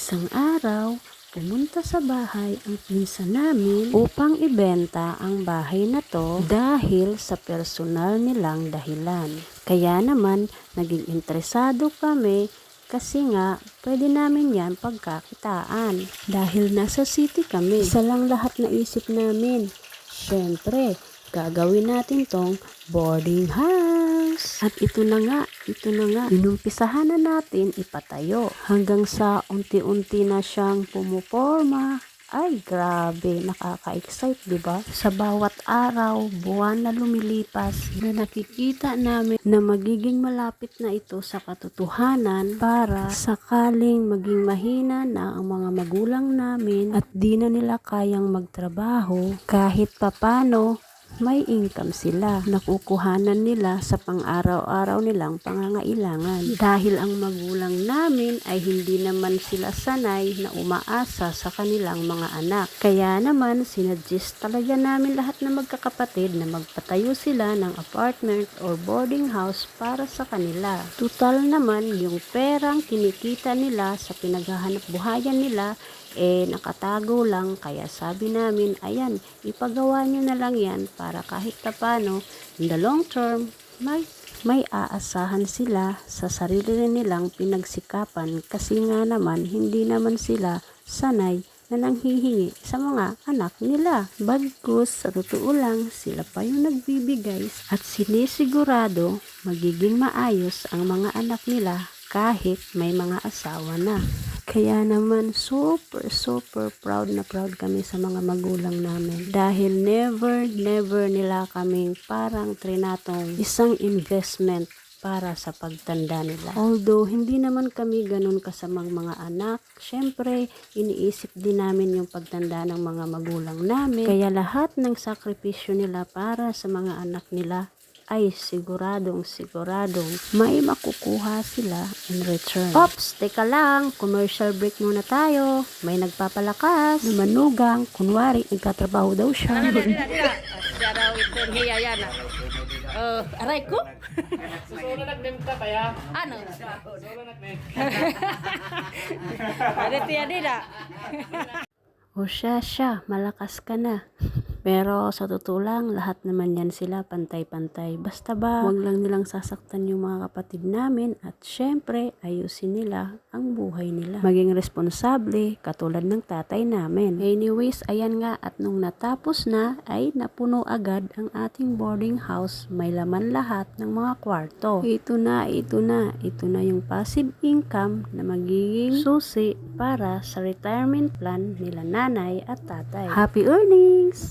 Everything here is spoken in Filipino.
Isang araw, pumunta sa bahay ang pinsan namin upang ibenta ang bahay na to dahil sa personal nilang dahilan. Kaya naman, naging interesado kami kasi nga pwede namin yan pagkakitaan. Dahil nasa city kami, isa lang lahat na isip namin. Siyempre, gagawin natin tong boarding house. At ito na nga, inumpisahan na natin ipatayo hanggang sa unti-unti na siyang pumuporma. Ay, grabe, nakaka-excite, diba? Sa bawat araw, buwan na lumilipas, na nakikita namin na magiging malapit na ito sa katotohanan para sakaling maging mahina na ang mga magulang namin at di na nila kayang magtrabaho, kahit papano may income sila, nakukuhanan nila sa pang-araw-araw nilang pangangailangan. Dahil ang magulang namin ay hindi naman sila sanay na umaasa sa kanilang mga anak. Kaya naman, sinadjust talaga namin lahat na magkakapatid na magpatayo sila ng apartment or boarding house para sa kanila. Tutal naman, yung perang kinikita nila sa pinaghahanap buhayan nila, nakatago lang, kaya sabi namin, ayan, ipagawa nyo na lang yan para kahit tapano, in the long term, may aasahan sila sa sarili nilang pinagsikapan kasi nga naman, hindi naman sila sanay na nanghihingi sa mga anak nila. Bagkus, sa totoo lang, sila pa yung nagbibigay at sinisigurado magiging maayos ang mga anak nila kahit may mga asawa na. Kaya naman super proud na proud kami sa mga magulang namin dahil never nila kaming parang trinatong isang investment para sa pagtanda nila. Although hindi naman kami ganun kasamang mga anak, syempre iniisip din namin yung pagtanda ng mga magulang namin. Kaya lahat ng sakripisyo nila para sa mga anak nila ay siguradong may makukuha sila in return. Ops, teka lang, commercial break muna tayo. May nagpapalakas na manugang, kunwari nagtatrabaho daw siya. Siya daw ito niya yan. Aray ko? Solo nagbenta kaya? Ano? Solo nagbenta. Ada tiya dida. O siya, malakas ka na. Pero sa totoo lang, lahat naman yan sila pantay-pantay. Basta ba, wag lang nilang sasaktan yung mga kapatid namin at syempre, ayusin nila ang buhay nila. Maging responsable, katulad ng tatay namin. Anyways, ayan nga, at nung natapos na, ay napuno agad ang ating boarding house. May laman lahat ng mga kwarto. Ito na yung passive income na magiging susi para sa retirement plan nila nanay at tatay. Happy earnings!